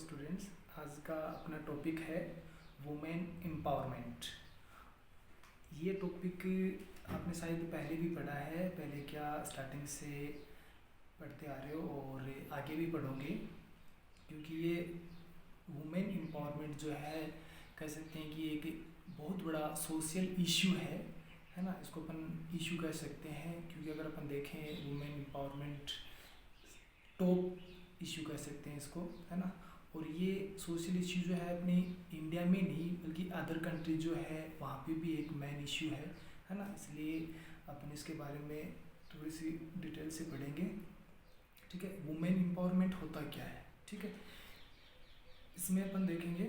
Students, आज का अपना टॉपिक है वुमेन एम्पावरमेंट। ये टॉपिक आपने शायद पहले भी पढ़ा है, पहले क्या स्टार्टिंग से पढ़ते आ रहे हो और आगे भी पढ़ोगे, क्योंकि ये वुमेन एम्पावरमेंट जो है कह सकते हैं कि एक बहुत बड़ा सोशल इशू है ना। इसको अपन इशू कह सकते हैं, क्योंकि अगर अपन देखें वुमेन एम्पावरमेंट टॉप इशू कह सकते हैं इसको, है ना। और ये सोशल इशू जो है अपनी इंडिया में नहीं बल्कि अदर कंट्री जो है वहाँ पे भी एक मेन इशू है ना। इसलिए अपन इसके बारे में थोड़ी सी डिटेल से पढ़ेंगे, ठीक है। वुमेन एम्पावरमेंट होता क्या है, ठीक है। इसमें अपन देखेंगे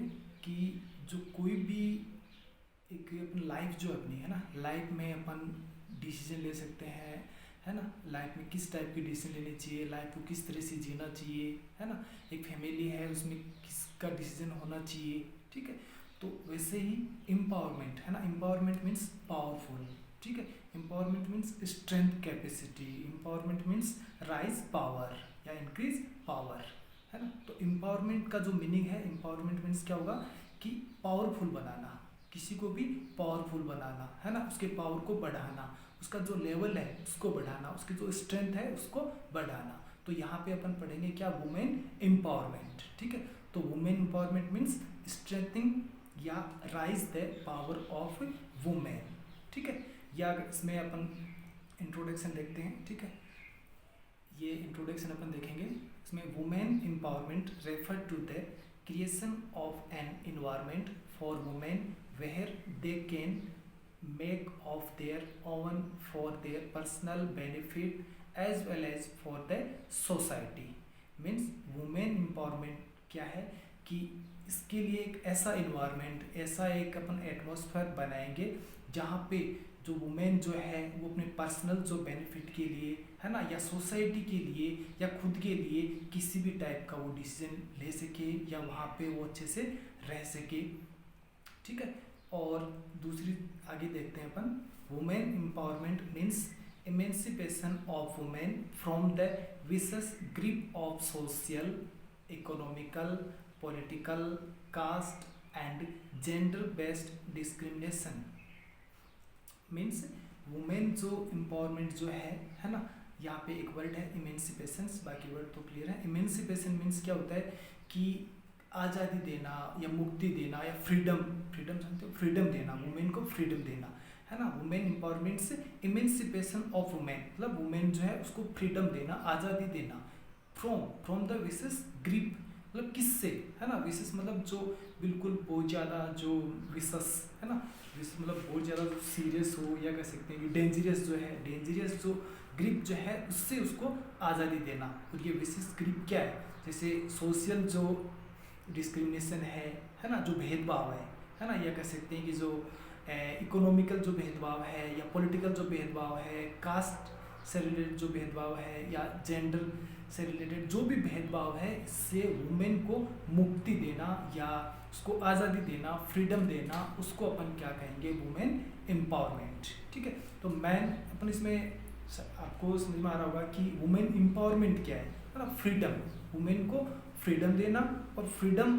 कि जो कोई भी एक अपन लाइफ जो अपनी है ना, लाइफ में अपन डिसीजन ले सकते हैं, है ना। लाइफ में किस टाइप की डिसीजन लेनी चाहिए, लाइफ को किस तरह से जीना चाहिए, है ना। एक फैमिली है उसमें किसका डिसीजन होना चाहिए, ठीक है। तो वैसे ही एम्पावरमेंट है ना, एम्पावरमेंट मीन्स पावरफुल, ठीक है। Empowerment means strength capacity, empowerment means rise power या इंक्रीज पावर, है ना। तो एम्पावरमेंट का जो मीनिंग है, एम्पावरमेंट मीन्स क्या होगा कि पावरफुल बनाना, किसी को भी पावरफुल बनाना, है ना। उसके पावर को बढ़ाना, उसका जो लेवल है उसको बढ़ाना, उसकी जो स्ट्रेंथ है उसको बढ़ाना। तो यहाँ पे अपन पढ़ेंगे क्या, वुमेन एम्पावरमेंट, ठीक है। तो वुमेन एम्पावरमेंट मीन्स स्ट्रेंथिंग या rise the power of women, ठीक है। या इसमें अपन इंट्रोडक्शन देखते हैं, ठीक है। ये इंट्रोडक्शन अपन देखेंगे। इसमें women empowerment refer to the creation of an environment for women where they can make of their own for their personal benefit as well as for the society। means women empowerment क्या है कि इसके लिए एक ऐसा environment, ऐसा एक अपन atmosphere बनाएंगे जहाँ पे जो वुमेन जो है वो अपने पर्सनल जो बेनिफिट के लिए, है ना, या सोसाइटी के लिए या खुद के लिए किसी भी टाइप का वो डिसीजन ले सके या वहाँ पे वो अच्छे से रह सके, ठीक है। और दूसरी आगे देखते हैं अपन, women empowerment means emancipation of women from the vicious grip of social, economical, political, caste and gender based discrimination. Means women जो एम्पावरमेंट जो है ना, यहाँ पे एक वर्ड है इमेंसिपेशन, बाकी वर्ड तो क्लियर है। इमेंसिपेशन मीन्स क्या होता है कि आज़ादी देना या मुक्ति देना या फ्रीडम, फ्रीडम जानते हो, फ्रीडम देना, वुमेन को फ्रीडम देना, है ना। वुमेन एम्पावरमेंट से इमेंसिपेशन ऑफ वुमेन मतलब वुमेन जो है उसको फ्रीडम देना, आज़ादी देना, फ्रॉम द विशेष ग्रिप मतलब किससे, है ना। विशेष मतलब जो बिल्कुल बहुत ज़्यादा जो विशेष, है ना, विशेष मतलब बहुत ज़्यादा जो सीरियस हो, या कह सकते हैं कि डेंजरस जो है, डेंजरस जो ग्रिप जो है उससे उसको आज़ादी देना। और ये विशेष ग्रिप क्या है, जैसे सोशल जो डिस्क्रिमिनेशन है ना, जो भेदभाव है ना, या कह सकते हैं कि जो इकोनॉमिकल जो भेदभाव है या पॉलिटिकल जो भेदभाव है, कास्ट से रिलेटेड जो भेदभाव है या जेंडर से रिलेटेड जो भी भेदभाव है, इससे वुमेन को मुक्ति देना या उसको आज़ादी देना, फ्रीडम देना, उसको अपन क्या कहेंगे, वुमेन एम्पावरमेंट, ठीक है। तो मैन अपन इसमें आपको समझ में आ रहा होगा कि वुमेन एम्पावरमेंट क्या है ना, फ्रीडम, वुमेन को फ्रीडम देना, और फ्रीडम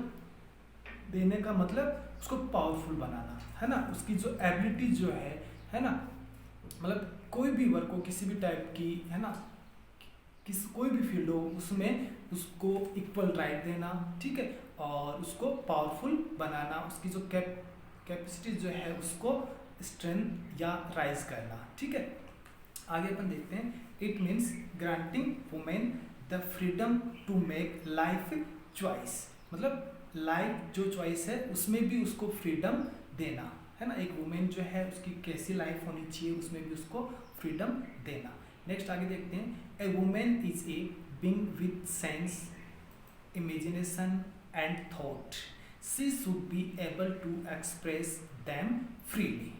देने का मतलब उसको पावरफुल बनाना, है ना। उसकी जो एबिलिटी जो है ना, मतलब कोई भी वर्क हो, किसी भी टाइप की, है ना, कोई भी फील्ड हो उसमें उसको इक्वल राइट देना, ठीक है, और उसको पावरफुल बनाना, उसकी जो कैपेसिटी जो है उसको स्ट्रेंथ या राइज करना, ठीक है। आगे अपन देखते हैं, it means granting women the freedom to make life choice मतलब लाइफ जो चॉइस है उसमें भी उसको फ्रीडम देना, है ना। एक वुमेन जो है उसकी कैसी लाइफ होनी चाहिए उसमें भी उसको फ्रीडम देना। नेक्स्ट आगे देखते हैं, a women is a being with sense, imagination and thought, she should be able to express them freely.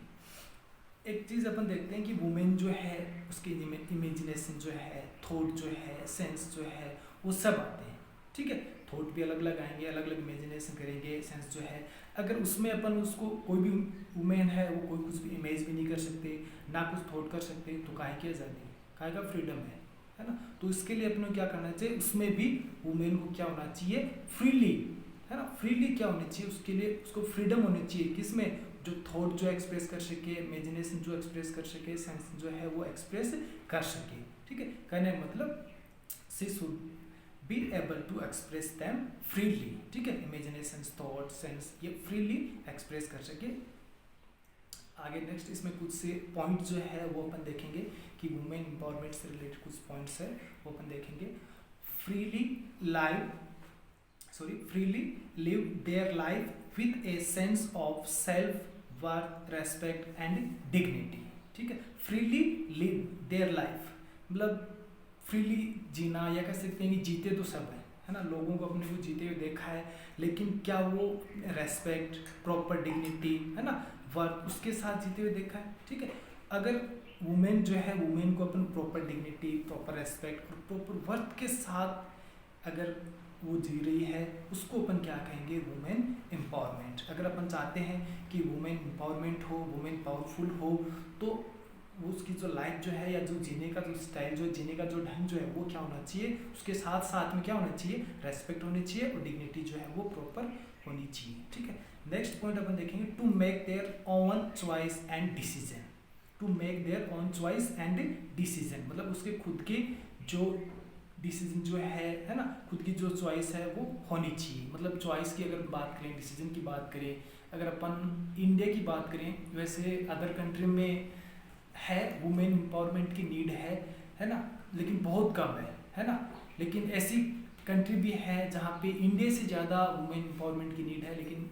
एक चीज़ अपन देखते हैं कि वुमेन जो है उसकी इमेजिनेशन जो है, थॉट जो है, सेंस जो है, वो सब आते हैं, ठीक है। थॉट भी अलग अलग आएंगे, अलग अलग इमेजिनेशन करेंगे, सेंस जो है, अगर उसमें अपन उसको कोई भी वुमेन है वो कोई कुछ भी इमेज भी नहीं कर सकते, ना कुछ थॉट कर सकते, तो काहे की आज़ादी, काहे का फ्रीडम है है ना। तो इसके लिए अपने क्या करना चाहिए, उसमें भी वुमेन को क्या होना चाहिए, फ्रीली, है ना, फ्रीली क्या होनी चाहिए, उसके लिए उसको फ्रीडम होनी चाहिए, किसमें, जो थॉट जो एक्सप्रेस कर सके, इमेजिनेशन जो एक्सप्रेस कर सके, सेंस जो है वो एक्सप्रेस कर सके, ठीक है। कहने का मतलब she should be able to express them freely, ठीक है, इमेजिनेशन, थॉट, सेंस ये फ्रीली एक्सप्रेस कर सके। आगे नेक्स्ट इसमें कुछ से पॉइंट जो है वो अपन देखेंगे कि वुमेन एम्पावरमेंट से रिलेटेड कुछ पॉइंट्स है वो अपन देखेंगे। Freely live their life with a sense of self worth, respect and dignity, ठीक है। फ्रीली लिव देयर लाइफ मतलब फ्रीली जीना, या कह सकते हैं कि जीते तो सब है ना, लोगों को अपने को जीते हुए देखा है, लेकिन क्या वो रेस्पेक्ट, प्रॉपर डिग्निटी, है ना, वर्थ उसके साथ जीते हुए देखा है, ठीक है। अगर वुमेन जो है, वुमेन को अपन प्रॉपर डिग्निटी, प्रॉपर रेस्पेक्ट और प्रॉपर वर्थ के साथ अगर वो जी रही है, उसको अपन क्या कहेंगे, वुमेन एम्पावरमेंट। अगर अपन चाहते हैं कि वुमेन एम्पावरमेंट हो, वुमेन पावरफुल हो, तो उसकी जो लाइफ जो है, या जो जीने का जो स्टाइल, जो जीने का जो ढंग जो है वो क्या होना चाहिए, उसके साथ साथ में क्या होना चाहिए, रेस्पेक्ट होनी चाहिए और डिग्निटी जो है वो प्रॉपर होनी चाहिए, ठीक है। नेक्स्ट पॉइंट अपन देखेंगे, to make their own choice and decision. To make their own choice and decision मतलब उसके खुद के जो डिसीजन जो है ना, खुद की जो चॉइस है वो होनी चाहिए। मतलब चॉइस की अगर बात करें, डिसीजन की बात करें, अगर अपन इंडिया की बात करें, वैसे अदर कंट्री में है वुमेन एम्पावरमेंट की नीड है ना, लेकिन बहुत कम है ना। लेकिन ऐसी कंट्री भी है जहाँ पे इंडिया से ज़्यादा वुमेन एम्पावरमेंट की नीड है, लेकिन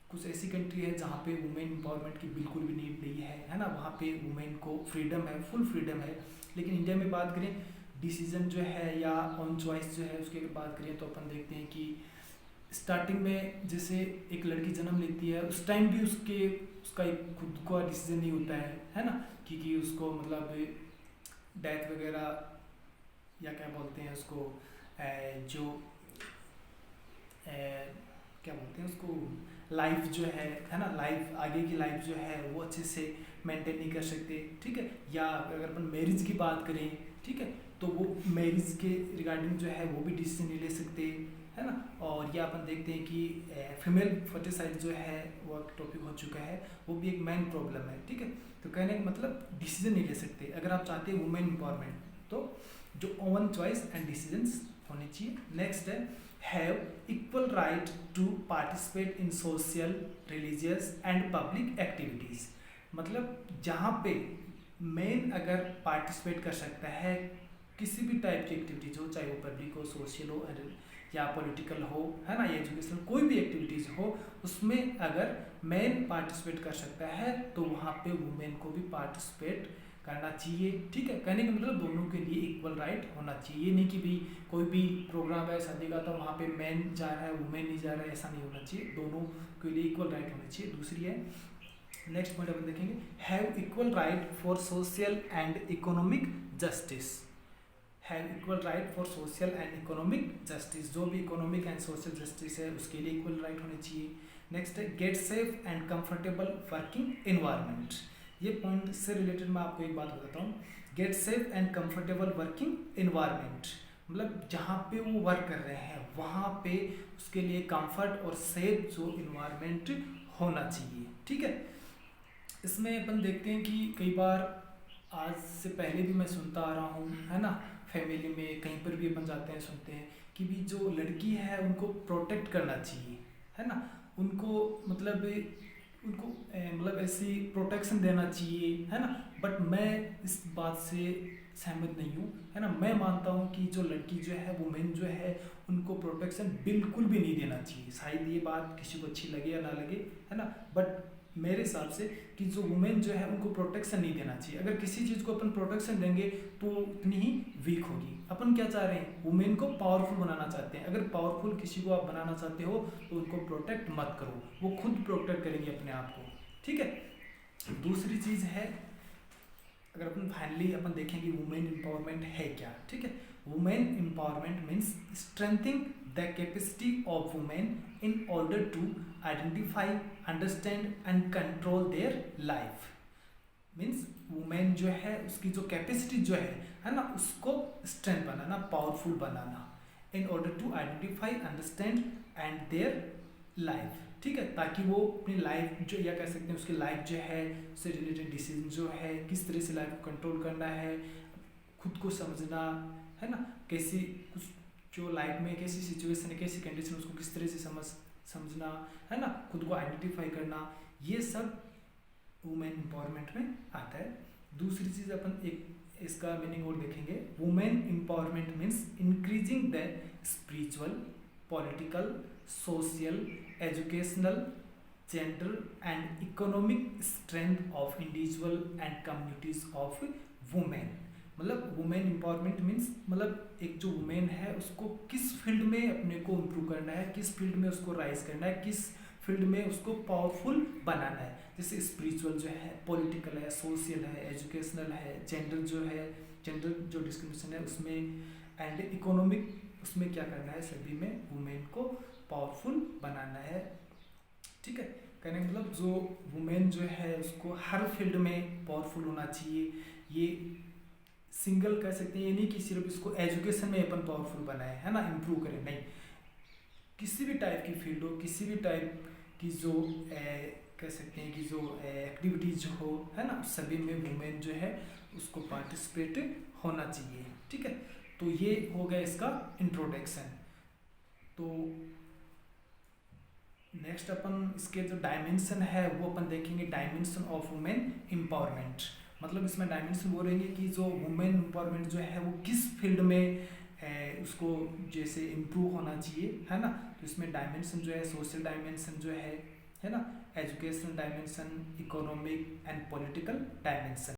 कुछ ऐसी कंट्री है जहाँ पे वुमेन एम्पावरमेंट की बिल्कुल भी नीड नहीं है ना। वहाँ पे वुमेन को फ्रीडम है, फुल फ्रीडम है। लेकिन इंडिया में बात करें डिसीजन जो है या ऑन चॉइस जो है उसकी अगर बात करें, तो अपन देखते हैं कि स्टार्टिंग में जैसे एक लड़की जन्म लेती है, उस टाइम भी उसका एक खुद का डिसीजन नहीं होता है ना, क्योंकि उसको मतलब डेथ वगैरह या क्या बोलते हैं उसको, जो क्या बोलते हैं उसको, लाइफ जो है ना, लाइफ आगे की लाइफ जो है वो अच्छे से मेंटेन नहीं कर सकते, ठीक है। या अगर अपन मैरिज की बात करें, ठीक है, तो वो मैरिज के रिगार्डिंग जो है वो भी डिसीजन नहीं ले सकते, है ना। और या अपन देखते हैं कि फीमेल फर्टिसाइड जो है वो टॉपिक हो चुका है, वो भी एक मेन प्रॉब्लम है, ठीक है। तो कहने का मतलब डिसीजन नहीं ले सकते। अगर आप चाहते हैं वुमेन एम्पावरमेंट, तो जो ओन चॉइस एंड डिसीजंस होने चाहिए। नेक्स्ट है have equal right to participate in social, religious and public activities. मतलब जहाँ पे मेन अगर पार्टिसिपेट कर सकता है किसी भी टाइप की एक्टिविटीज हो, चाहे वो पब्लिक हो, सोशल हो या पॉलिटिकल हो, है ना, या एजुकेशनल, कोई भी एक्टिविटीज़ हो, उसमें अगर मेन पार्टिसिपेट कर सकता है तो वहाँ पे वुमेन को भी पार्टिसिपेट करना चाहिए, ठीक है। कहने का मतलब दोनों के लिए इक्वल राइट होना चाहिए। ये नहीं कि भी कोई भी प्रोग्राम है शादी का तो वहाँ पे मेन जा रहा है वुमेन नहीं जा रहा है, ऐसा नहीं होना चाहिए। दोनों के लिए इक्वल राइट होना चाहिए। दूसरी है, नेक्स्ट पॉइंट अपन देखेंगे, have equal right for social and economic justice. Have equal right for social and economic justice, जो भी इकोनॉमिक एंड सोशल जस्टिस है उसके लिए इक्वल राइट होने चाहिए। नेक्स्ट है get safe and comfortable working environment. ये पॉइंट से रिलेटेड मैं आपको एक बात बताता हूँ, get safe and comfortable working environment मतलब जहाँ पे वो वर्क कर रहे हैं वहाँ पे उसके लिए कंफर्ट और सेफ जो इन्वायरमेंट होना चाहिए, ठीक है। इसमें अपन देखते हैं कि कई बार आज से पहले भी मैं सुनता आ रहा हूँ, है ना, फैमिली में कहीं पर भी अपन जाते हैं सुनते हैं कि भी जो लड़की है उनको प्रोटेक्ट करना चाहिए, है ना, उनको मतलब ऐसी प्रोटेक्शन देना चाहिए, है ना। बट मैं इस बात से सहमत नहीं हूँ, है ना। मैं मानता हूँ कि जो लड़की जो है वुमेन जो है उनको प्रोटेक्शन बिल्कुल भी नहीं देना चाहिए। शायद ये बात किसी को अच्छी लगे या ना लगे, है ना, बट मेरे हिसाब से कि जो वुमेन जो है उनको प्रोटेक्शन नहीं देना चाहिए। अगर किसी चीज़ को अपन प्रोटेक्शन देंगे तो उतनी ही वीक होगी। अपन क्या चाह रहे हैं, वुमेन को पावरफुल बनाना चाहते हैं। अगर पावरफुल किसी को आप बनाना चाहते हो तो उनको प्रोटेक्ट मत करो, वो खुद प्रोटेक्ट करेंगे अपने आप को, ठीक है। दूसरी चीज़ है, अगर अपन फाइनली अपन देखें कि वुमेन एम्पावरमेंट है क्या, ठीक है। Women empowerment means strengthening the capacity of women in order to identify, understand and control their life. Means women जो है उसकी जो कैपेसिटी जो है ना, उसको स्ट्रेंथ बनाना, पावरफुल बनाना, in order to identify, understand and their life, ठीक है, ताकि वो अपनी लाइफ जो, या कह सकते हैं उसकी लाइफ जो है उससे रिलेटेड डिसीजन जो है, किस तरह से लाइफ को कंट्रोल करना है, खुद को समझना है ना, कैसी कुछ जो लाइफ में कैसी सिचुएशन है, कैसी कंडीशन, उसको किस तरह से समझना है ना, खुद को आइडेंटिफाई करना, ये सब वुमेन एम्पावरमेंट में आता है। दूसरी चीज़ अपन एक इसका मीनिंग और देखेंगे, women empowerment means increasing the spiritual, political, social, educational, gender and economic strength of individual and communities of women. मतलब वुमेन एम्पावरमेंट मीन्स मतलब एक जो वुमेन है उसको किस फील्ड में अपने को इम्प्रूव करना है, किस फील्ड में उसको राइज करना है, किस फील्ड में उसको पावरफुल बनाना है। जैसे स्पिरिचुअल जो है, पॉलिटिकल है, सोशल है, एजुकेशनल है, जेंडर जो है, जेंडर जो डिस्क्रिमिनेशन है उसमें, एंड इकोनॉमिक, उसमें क्या करना है, सभी में वुमेन को पावरफुल बनाना है, ठीक है। कहने का मतलब जो वुमेन जो है उसको हर फील्ड में पावरफुल होना चाहिए। ये सिंगल कह सकते हैं, ये नहीं कि सिर्फ इसको एजुकेशन में अपन पावरफुल बनाए है ना, इम्प्रूव करें, नहीं, किसी भी टाइप की फील्ड हो, किसी भी टाइप की जो कह सकते हैं कि जो एक्टिविटीज हो है ना, सभी में वुमेन जो है उसको पार्टिसिपेट होना चाहिए, ठीक है। तो ये हो गया इसका इंट्रोडक्शन। तो नेक्स्ट अपन इसके जो डायमेंशन है वो अपन देखेंगे, डायमेंशन ऑफ वुमेन एम्पावरमेंट। मतलब इसमें डायमेंशन वो रहेंगे कि जो वुमेन एम्पावरमेंट जो है वो किस फील्ड में उसको जैसे इम्प्रूव होना चाहिए है ना। तो इसमें डायमेंशन जो है, सोशल डायमेंशन जो है ना, educational dimension, economic and political dimension.